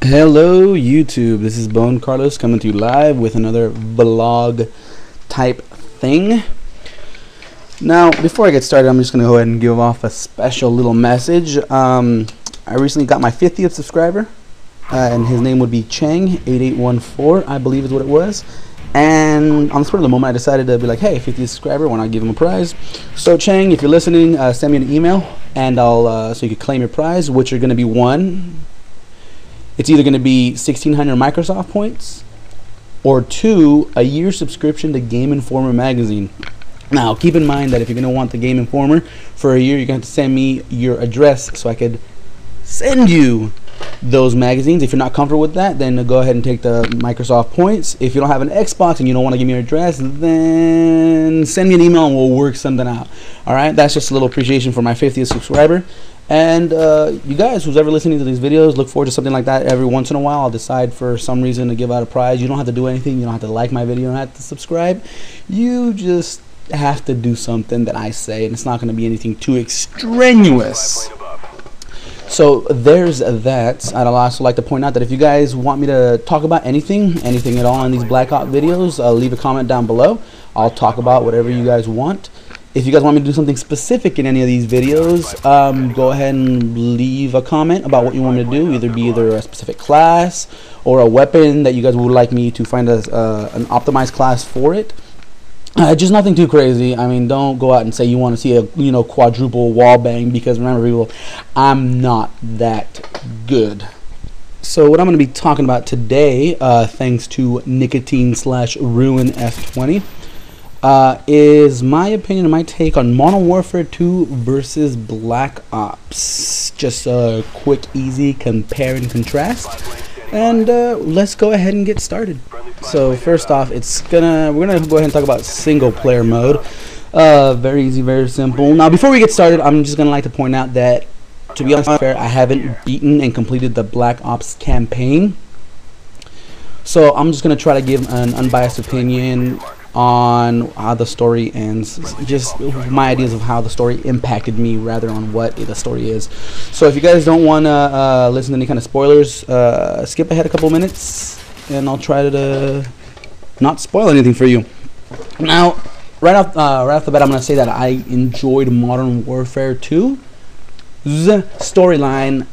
Hello YouTube, this is BoneCarlos coming to you live with another vlog type thing. Now before I get started, I'm just going to go ahead and give off a special little message. I recently got my 50th subscriber, and his name would be Chang8814, I believe is what it was. And on the spur of the moment, I decided to be like, hey, 50th subscriber, why not give him a prize? So Chang, if you're listening, send me an email, and I'll so you can claim your prize, which are going to be one. It's either going to be 1,600 Microsoft points, or two, a year subscription to Game Informer magazine. Now, keep in mind that if you're going to want the Game Informer for a year, you're going to have to send me your address so I could send you those magazines. If you're not comfortable with that, then go ahead and take the Microsoft points. If you don't have an Xbox and you don't want to give me your address, then send me an email and we'll work something out. Alright, that's just a little appreciation for my 50th subscriber. And you guys, who's ever listening to these videos, look forward to something like that every once in a while. I'll decide for some reason to give out a prize. You don't have to do anything. You don't have to like my video. You don't have to subscribe. You just have to do something that I say, and it's not going to be anything too extraneous. So there's that. I'd also like to point out that if you guys want me to talk about anything at all in these Black Ops videos, leave a comment down below. I'll talk about whatever you guys want. If you guys want me to do something specific in any of these videos, go ahead and leave a comment about what you want me to do. Either a specific class or a weapon that you guys would like me to find an optimized class for it. Just nothing too crazy. I mean, don't go out and say you want to see a quadruple wall bang, because remember, people, I'm not that good. So what I'm going to be talking about today, thanks to Nicotine/Ruin F20. Is my opinion and my take on Modern Warfare 2 versus Black Ops. Just a quick, easy compare and contrast. And let's go ahead and get started. So first off, we're gonna go ahead and talk about single player mode. Very easy, very simple. Now before we get started, I'm just gonna like to point out that, to be honest, I haven't beaten and completed the Black Ops campaign. So I'm just gonna try to give an unbiased opinion on how the story ends, just my ideas of how the story impacted me rather on what the story is. So if you guys don't want to listen to any kind of spoilers, skip ahead a couple minutes and I'll try to not spoil anything for you. Now right off the bat, I'm going to say that I enjoyed Modern Warfare 2's storyline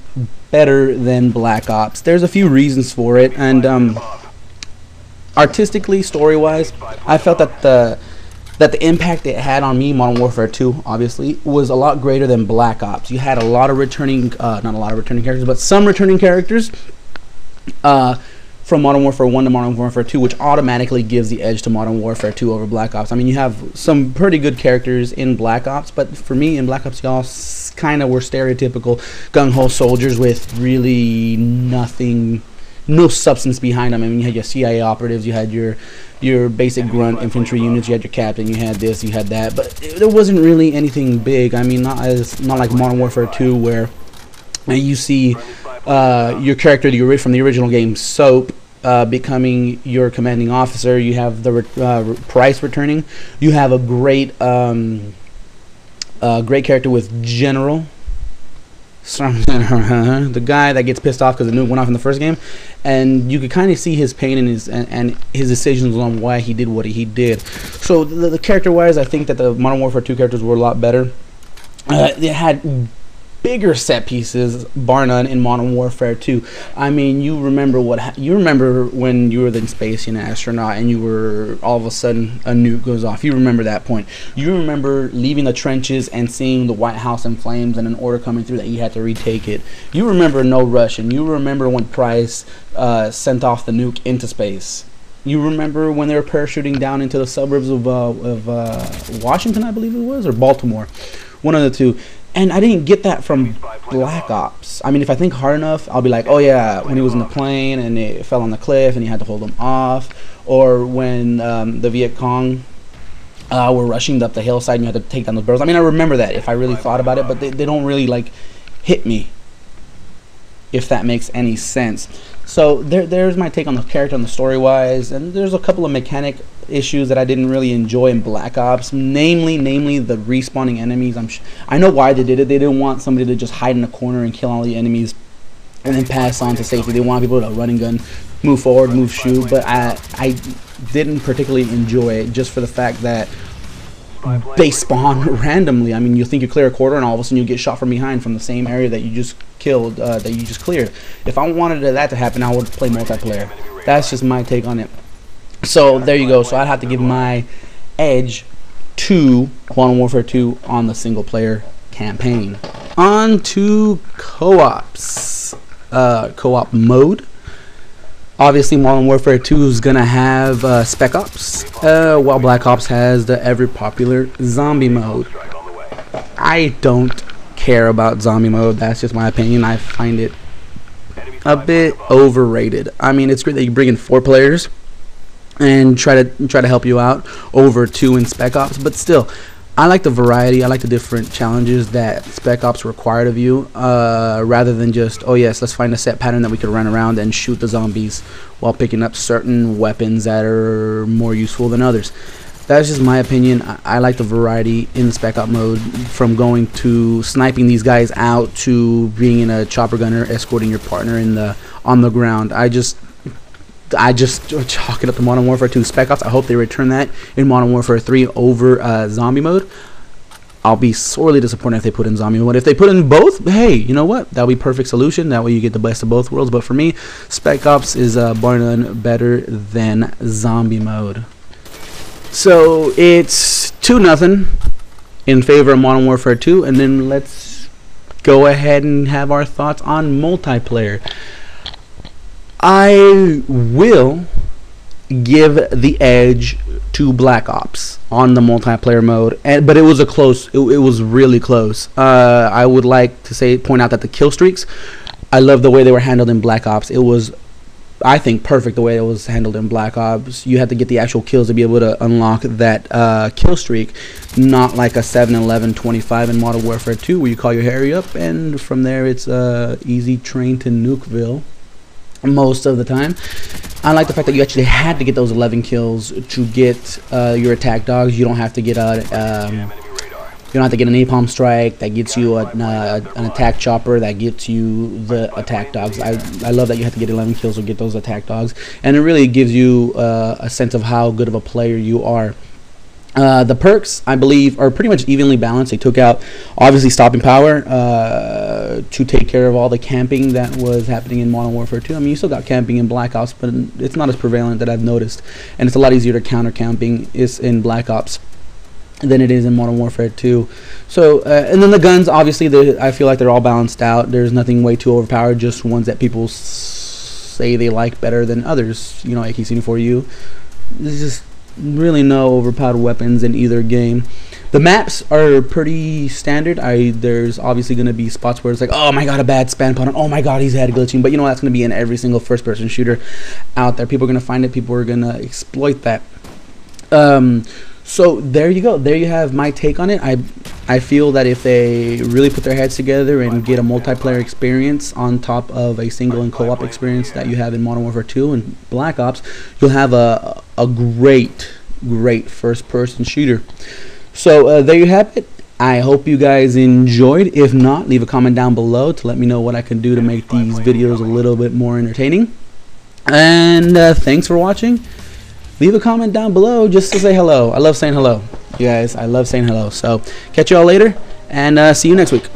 better than Black Ops. There's a few reasons for it, and artistically, story-wise, I felt that the impact it had on me, Modern Warfare 2, obviously, was a lot greater than Black Ops. You had a lot of returning, not a lot of returning characters, but some returning characters from Modern Warfare 1 to Modern Warfare 2, which automatically gives the edge to Modern Warfare 2 over Black Ops. I mean, you have some pretty good characters in Black Ops, but for me, in Black Ops, y'all kind of were stereotypical gung-ho soldiers with really no substance behind them. I mean, you had your CIA operatives, you had your basic grunt infantry units, you had your captain, you had this, you had that, but there wasn't really anything big. I mean, not like Modern Warfare 2, where you see your character from the original game, Soap, becoming your commanding officer. You have the Price returning. You have a great character with General. The guy that gets pissed off because the nuke went off in the first game, and you could kind of see his pain and his decisions on why he did what he did. So the character wise, I think that the Modern Warfare 2 characters were a lot better. They had bigger set pieces, bar none, in Modern Warfare 2. I mean, you remember when you were in space, an astronaut, and you were all of a sudden a nuke goes off. You remember that point. You remember leaving the trenches and seeing the White House in flames and an order coming through that you had to retake it. You remember no Russian. You remember when Price sent off the nuke into space. You remember when they were parachuting down into the suburbs of Washington, I believe it was, or Baltimore, one of the two. And I didn't get that from Black Ops. I mean, if I think hard enough, I'll be like, oh yeah, when he was in the plane and it fell on the cliff and he had to hold him off, or when the Viet Cong were rushing up the hillside and you had to take down those barrels. I mean, I remember that if I really thought about it, but they don't really like hit me, if that makes any sense. So there's my take on the character and the story wise, and there's a couple of mechanic issues that I didn't really enjoy in Black Ops, namely the respawning enemies. I know why they did it. They didn't want somebody to just hide in a corner and kill all the enemies and then pass on to safety. They want people to run and gun, move forward, move, shoot. But I didn't particularly enjoy it just for the fact that they spawn randomly. I mean, you think you clear a quarter, and all of a sudden you get shot from behind from the same area that you just killed, that you just cleared. If I wanted that to happen, I would play multiplayer. That's just my take on it. So there you go. So I'd have to give my edge to Modern Warfare 2 on the single player campaign. On to co-ops, co-op mode. Obviously, Modern Warfare 2 is gonna have Spec Ops, while Black Ops has the ever popular zombie mode. I don't care about zombie mode. That's just my opinion. I find it a bit overrated. I mean, it's great that you bring in 4 players and try to help you out over 2 in Spec Ops, but still, I like the variety. I like the different challenges that Spec Ops required of you, rather than just, oh yes, let's find a set pattern that we could run around and shoot the zombies while picking up certain weapons that are more useful than others. That's just my opinion. I like the variety in Spec Ops mode, from going to sniping these guys out to being in a chopper gunner, escorting your partner on the ground. I just chalk it up to Modern Warfare 2 Spec Ops. I hope they return that in Modern Warfare 3 over zombie mode. I'll be sorely disappointed if they put in zombie mode. If they put in both, hey, you know what? That'll be perfect solution. That way you get the best of both worlds. But for me, Spec Ops is bar none better than zombie mode. So it's 2-0 in favor of Modern Warfare 2, and then let's go ahead and have our thoughts on multiplayer. I will give the edge to Black Ops on the multiplayer mode, but it was a close. It was really close. I would like to point out that the kill streaks, I love the way they were handled in Black Ops. It was, I think, perfect the way it was handled in Black Ops. You had to get the actual kills to be able to unlock that kill streak, not like a 7-11-25 in Modern Warfare 2 where you call your Harry up and from there it's easy train to Nukeville most of the time. I like the fact that you actually had to get those 11 kills to get your attack dogs. You don't have to get an napalm strike that gets you an attack chopper that gets you the attack dogs. I love that you have to get 11 kills to get those attack dogs, and it really gives you a sense of how good of a player you are. The perks, I believe, are pretty much evenly balanced. They took out, obviously, stopping power to take care of all the camping that was happening in Modern Warfare 2. I mean, you still got camping in Black Ops, but it's not as prevalent that I've noticed. And it's a lot easier to counter camping in Black Ops than it is in Modern Warfare 2. So, and then the guns, obviously, I feel like they're all balanced out. There's nothing way too overpowered, just ones that people say they like better than others. You know, AK-74U. There's just really no overpowered weapons in either game. The maps are pretty standard. There's obviously going to be spots where it's like, oh my god, a bad spam opponent, oh my god, he's head glitching, but you know that's going to be in every single first person shooter out there. People are going to find it, people are going to exploit that. So there you go, there you have my take on it. I feel that if they really put their heads together and get a multiplayer experience on top of a single and co-op experience that you have in Modern Warfare 2 and Black Ops, you'll have a great first person shooter. So there you have it. I hope you guys enjoyed. If not, leave a comment down below to let me know what I can do to make these videos a little bit more entertaining. And thanks for watching. Leave a comment down below just to say hello. I love saying hello, you guys. I love saying hello. So catch you all later, and see you next week.